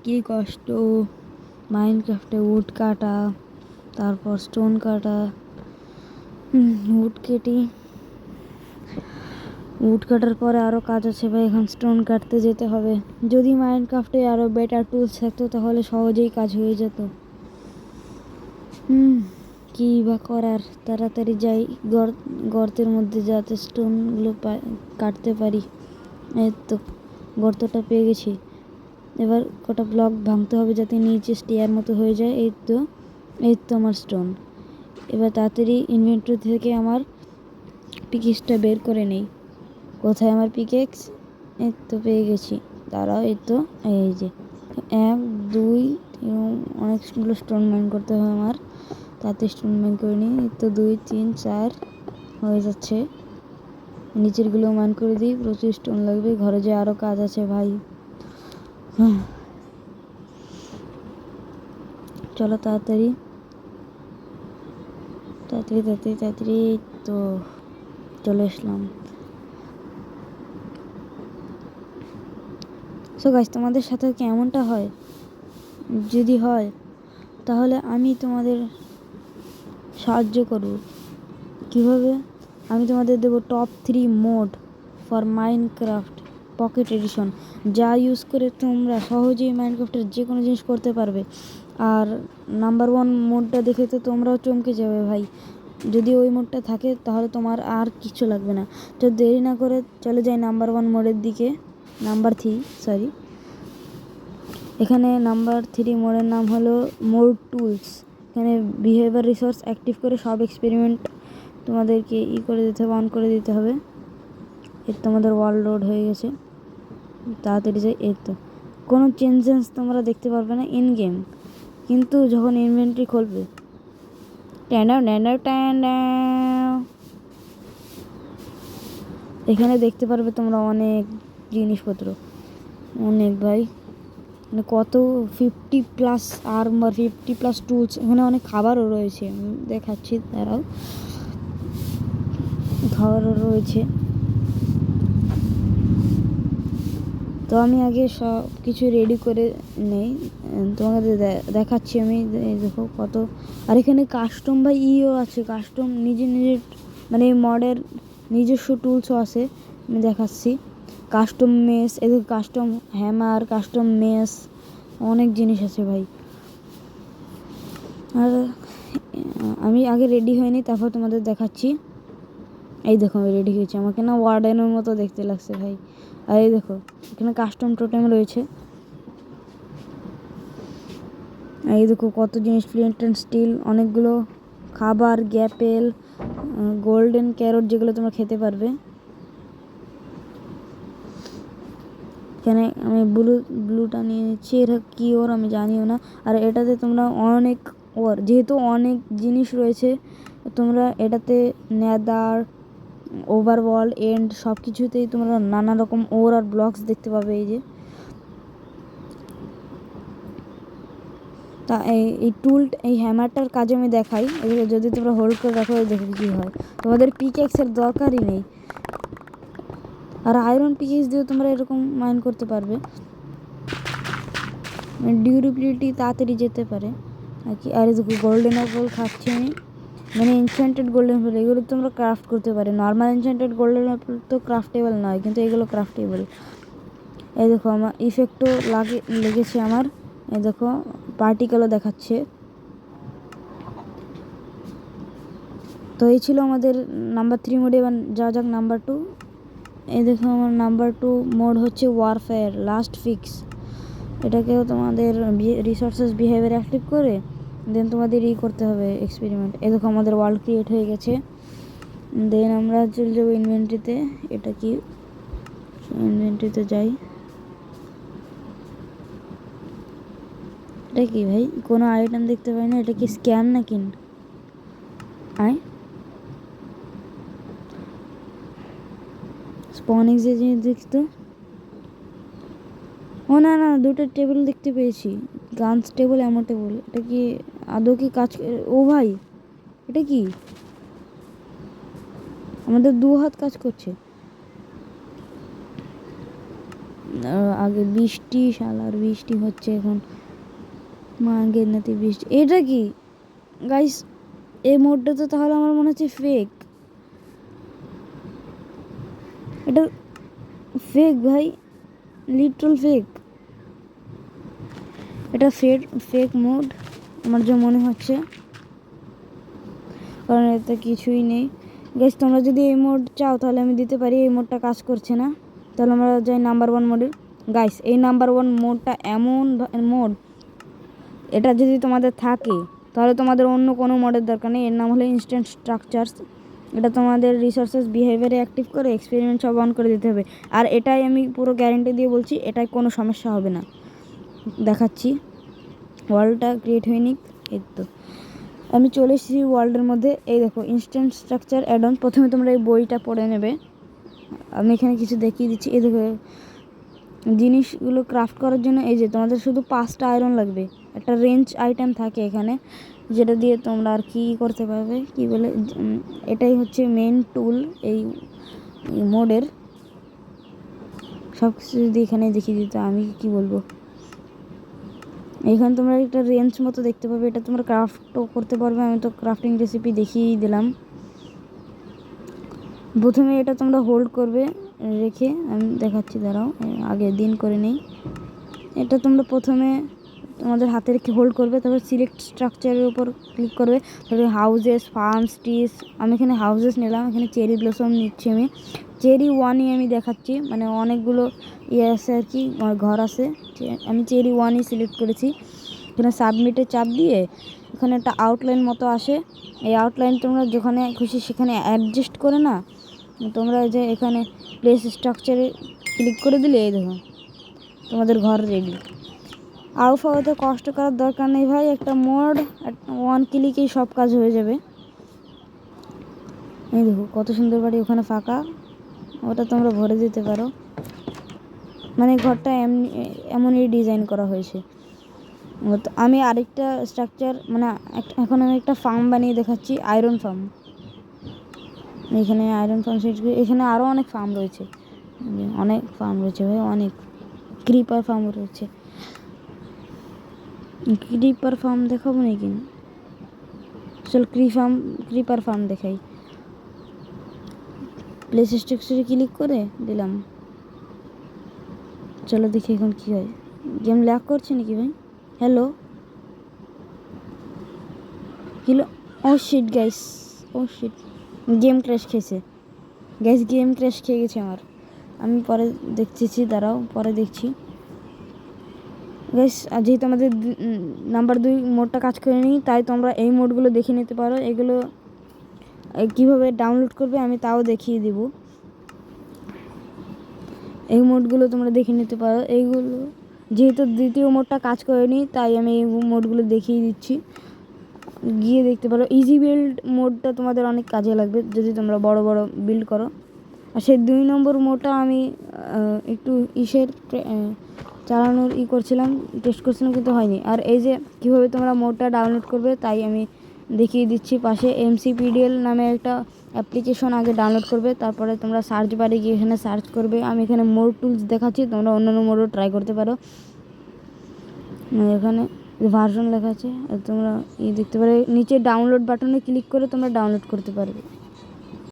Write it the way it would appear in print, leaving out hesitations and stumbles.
কি কষ্ট মাইনক্রাফটে উড কাটা, তারপর স্টোন কাটা। উড কাটার পরে আরও কাজ আছে ভাই, এখন স্টোন কাটতে যেতে হবে। যদি মাইনক্রাফটে আরও বেটার টুলস থাকতো তাহলে সহজেই কাজ হয়ে যেত। কী বা করার, তাড়াতাড়ি যাই গর্তের মধ্যে যাতে স্টোনগুলো কাটতে পারি। এই তো গর্তটা পেয়ে গেছি। এবার কটা ব্লক ভাঙতে হবে যাতে নিচে স্টেয়ার মতো হয়ে যায়। এই তো আমার স্টোন। এবার তাড়াতাড়ি ইনভেন্টরি থেকে আমার পিকেক্সটা বের করে নেই। কোথায় আমার পিকেক্স? এই তো পেয়ে গেছি, দাঁড়াও। এই তো, এই যে 1 2 অনেকগুলো স্টোন মাইন করতে হবে আমার। তাতে স্টোন মাইন করে নিই। এই তো 2 3 4 হয়ে যাচ্ছে। নিচেরগুলো মাইন করে দিই, প্রচুর স্টোন লাগবে। ঘরে যে আরও কাজ আছে ভাই। চলো তাড়াতাড়ি তো চলে আসলাম। সো গাইস, তোমাদের সাথে কেমনটা হয়? যদি হয় তাহলে আমি তোমাদের সাহায্য করব। কিভাবে? আমি তোমাদের দেবো top 3 mod for Minecraft pocket edition, যা ইউজ করে তোমরা সহজেই মাইনক্রাফটের যে কোনো জিনিস করতে পারবে। আর নাম্বার 1 মোডটা দেখে তো তোমরাও চমকে যাবে ভাই। যদি ওই মোডটা থাকে তাহলে তোমার আর কিছু লাগবে না। তো দেরি না করে চলে যাই নাম্বার 1 মোডের দিকে। নাম্বার 3 সরি, এখানে নাম্বার 3 মোডের নাম হলো মোড টুলস। এখানে বিহেভিয়ার রিসোর্স অ্যাক্টিভ করে সব এক্সপেরিমেন্ট তোমাদেরকে করে দিতে হবে, অন করে দিতে হবে। এর তোমাদের ওয়ার্ল্ড লোড হয়ে গেছে, তাড়াতাড়ি যাই। এই তো কোনো চেঞ্জেস তোমরা দেখতে পারবে না ইন গেম, কিন্তু যখন ইনভেন্টরি খুলবে এখানে দেখতে পারবে তোমরা অনেক জিনিসপত্র, অনেক ভাই। মানে কত 50+ আর্মার, 50+ টুলস। এখানে অনেক খাবারও রয়েছে, দেখাচ্ছি তারাও। খাবারও রয়েছে। তো আমি আগে সব কিছু রেডি করে নেই, তোমাকে দেখাচ্ছি আমি। দেখো কত। আর এখানে কাস্টম বা আছে, কাস্টম নিজের মানে মডের নিজস্ব টুলসও আছে, আমি দেখাচ্ছি। কাস্টম মেস, এদের কাস্টম হ্যামার, কাস্টম মেস, অনেক জিনিস আছে ভাই। আর আমি আগে রেডি হয়নি, তারপর তোমাদের দেখাচ্ছি। এই দেখো আমি রেডি হয়েছি, আমাকে না ওয়ার্ডেনের মতো দেখতে লাগছে ভাই। আর এই দেখো এখানে কাস্টম টোটেম রয়েছে। এই দেখো কত জিনিস, ফ্লিন্ট অ্যান্ড স্টিল, অনেকগুলো খাবার, গ্যাপেল, গোল্ডেন ক্যারট, যেগুলো তোমরা খেতে পারবে। এখানে আমি ব্লুটা নিয়ে নিচ্ছি, এটা কী ওর আমি জানিও না। আর এটাতে তোমরা অনেক যেহেতু অনেক জিনিস রয়েছে, তোমরা এটাতে নেদার, ওভারওয়ার্ল্ড, এন্ড সব কিছুতেই তোমরা নানা রকম আর ব্লকস দেখতে পাবে। এই যে তা এই এই হ্যামারটার কাজে আমি দেখাই। এগুলো যদি তোমরা হোল্ড করে রাখো, দেখো কী হয়। তোমাদের পিকেক্সের দরকারই নেই, আর আয়রন পিকেক্স দিয়ে তোমরা এরকম মাইন করতে পারবে। ডিউরেবিলিটি তাড়াতাড়ি যেতে পারে আর কি। আর দেখো গোল্ডেন অ্যাপল খাচ্ছি আমি, মানে এনচ্যান্টেড গোল্ডেন অ্যাপল। এগুলো তোমরা ক্রাফট করতে পারে। নর্মাল এনচ্যান্টেড গোল্ডেন অ্যাপল তো ক্রাফটেবল নয়, কিন্তু এগুলো ক্রাফটেবল। এই দেখো আমার ইফেক্টও লেগেছে আমার। এই দেখো পার্টিকেলও দেখাচ্ছে। তো এই ছিল আমাদের নাম্বার 3 মোডে। এবার যা যাক নাম্বার 2। এই দেখো আমার নাম্বার 2 মোড হচ্ছে ওয়ারফেয়ার লাস্ট ফিক্স। এটাকেও তোমাদের রিসোর্সেস বিহেভিয়ার অ্যাক্টিভ করে দেন তোমাদের করতে হবে এক্সপেরিমেন্ট। এই দেখো আমাদের ওয়ার্ল্ড ক্রিয়েট হয়ে গেছে। দেন আমরা চলে যাবো ইনভেন্টরিতে। এটা কি, ইনভেন্টরিতে যাই। এটা কি ভাই, কোনো আইটেম দেখতে পাই না। এটা কি স্ক্যান নাকি? স্পনিং যে জিনিস দেখতো, ও না না, দুটো টেবিল দেখতে পেয়েছি, গানস টেবিল, এমন টেবিল। এটা কি আদৌ কি কাজ? ও ভাই, এটা কি আমাদের 2 হাত কাজ করছে। আগে বৃষ্টি, শালার বৃষ্টি হচ্ছে এখন, মাগের নাতি বৃষ্টি। এটা কি গাইস? এই মোডটা তো তাহলে আমার মনে হচ্ছে ফেক। এটা ফেক ভাই, লিটল ফেক। এটা ফেক মোড আমার যা মনে হচ্ছে, কারণ এতে কিছুই নেই। গাইস তোমরা যদি এই মোড চাও তাহলে আমি দিতে পারি। এই মোডটা কাজ করছে না, তাহলে আমরা যাই নাম্বার 1 মোডে। গাইস এই নাম্বার 1 মোডটা এমন মোড, এটা যদি তোমাদের থাকে তাহলে তোমাদের অন্য কোনো মোডের দরকার নেই। এর নাম হলো ইনস্ট্যান্ট স্ট্রাকচারস। এটা তোমাদের রিসোর্সেস, বিহেভিয়ারে অ্যাক্টিভ করে এক্সপেরিমেন্ট সব অন করে দিতে হবে। আর এটাই আমি পুরো গ্যারেন্টি দিয়ে বলছি, এটাই কোনো সমস্যা হবে না। দেখাচ্ছি, ওয়ার্ল্ডটা ক্রিয়েট হয়নি, এই তো আমি চলে এসেছি ওয়ার্ল্ডের মধ্যে। এই দেখো ইনস্ট্যান্ট স্ট্রাকচার অ্যাড অন। প্রথমে তোমরা এই বইটা পড়ে নেবে, আমি এখানে কিছু দেখিয়ে দিচ্ছি। এই দেখো জিনিসগুলো ক্রাফট করার জন্য এই যে তোমাদের শুধু 5টা আয়রন লাগবে। একটা রেঞ্জ আইটেম থাকে এখানে, যেটা দিয়ে তোমরা আর কি করতে পারবে, কি বলে, এটাই হচ্ছে মেন টুল এই মোডের। সব কিছু যদি এখানে দেখিয়ে দিতে, আমি কি বলবো। এখানে তোমরা একটা রেঞ্জ মতো দেখতে পাবে, এটা তোমরা ক্রাফটও করতে পারবে। আমি তো ক্রাফটিং রেসিপি দেখিয়েই দিলাম। প্রথমে এটা তোমরা হোল্ড করবে রেখে, আমি দেখাচ্ছি, দাঁড়াও আগে দিন করে নেই। এটা তোমরা প্রথমে তোমাদের হাতে রেখে হোল্ড করবে, তারপর সিলেক্ট স্ট্রাকচারের উপর ক্লিক করবে। তারপরে হাউজেস, ফার্মস, ট্রিজ। আমি এখানে হাউজেস নিলাম, এখানে চেরি ব্লসম নিচ্ছি আমি। চেরি 1ই আমি দেখাচ্ছি, মানে অনেকগুলো ইয়ে আছে আর কি, ঘর আছে। আমি চেরি 1ই সিলেক্ট করেছি। এখানে সাবমিটে চাপ দিয়ে এখানে একটা আউটলাইন মতো আসে। এই আউটলাইন তোমরা যেখানে খুশি সেখানে অ্যাডজাস্ট করে না, তোমরা যে এখানে প্লেস স্ট্রাকচারে ক্লিক করে দিলে এই দেখো তোমাদের ঘর রেডি। আউফাওতে কষ্ট করার দরকার নেই ভাই, একটা মোড 1 ক্লিকেই সব কাজ হয়ে যাবে। এই দেখো কত সুন্দর বাড়ি, ওখানে ফাঁকা, ওটা তোমরা ভরে দিতে পারো। মানে ঘরটা এমনই ডিজাইন করা হয়েছে। আমি আরেকটা স্ট্রাকচার, মানে এখন আমি একটা ফার্ম বানিয়ে দেখাচ্ছি, আয়রন ফার্ম। এখানে আয়রন ফার্ম সেট করে, এখানে আরও অনেক ফার্ম রয়েছে, অনেক ফার্ম রয়েছে ভাই, অনেক ক্রিপার ফার্ম রয়েছে। ক্রিপার ফার্ম দেখাবো নাকি? চল ক্রিপার ফার্ম দেখাই। প্লেস স্ট্রাকচারে ক্লিক করে দিলাম, চলো দেখি এখন কী হয়। গেম ল্যাগ করছে নাকি ভাই? হ্যালো হ্যালো, ও শিট গাইস, ও শিট, গেম ক্র্যাশ খেয়েছে গাইস, গেম ক্র্যাশ খেয়ে গেছে আমার। আমি পরে দেখতেছি, দাঁড়াও পরে দেখছি গাইস। যেহেতু আমাদের নাম্বার 2 মোডটা কাজ করেনি, তাই তোমরা এই মোডগুলো দেখে নিতে পারো। এগুলো কীভাবে ডাউনলোড করবে আমি তাও দেখিয়ে দেব। এই মোডগুলো তোমরা দেখে নিতে পারো। এইগুলো যেহেতু দ্বিতীয় মোডটা কাজ করেনি, তাই আমি এই মোডগুলো দেখিয়ে দিচ্ছি, গিয়ে দেখতে পারো। ইজি বিল্ড মোডটা তোমাদের অনেক কাজে লাগবে যদি তোমরা বড় বড় বিল্ড করো। আর সেই 2 নম্বর মোডটা আমি একটু চালানোর করছিলাম, টেস্ট করছিলাম, কিন্তু হয়নি। আর এই যে কীভাবে তোমরা মোডটা ডাউনলোড করবে তাই আমি দেখিয়ে দিচ্ছি। পাশে MCPDL নামে একটা অ্যাপ্লিকেশন আগে ডাউনলোড করবে, তারপরে তোমরা সার্চ বারে গিয়ে এখানে সার্চ করবে। আমি এখানে মোড টুলস দেখাচ্ছি, তোমরা অন্যান্য মোডও ট্রাই করতে পারো। এখানে ভার্সন লেখা আছে, তোমরা দেখতে পারো। নিচে ডাউনলোড বাটনে ক্লিক করে তোমরা ডাউনলোড করতে পারবে।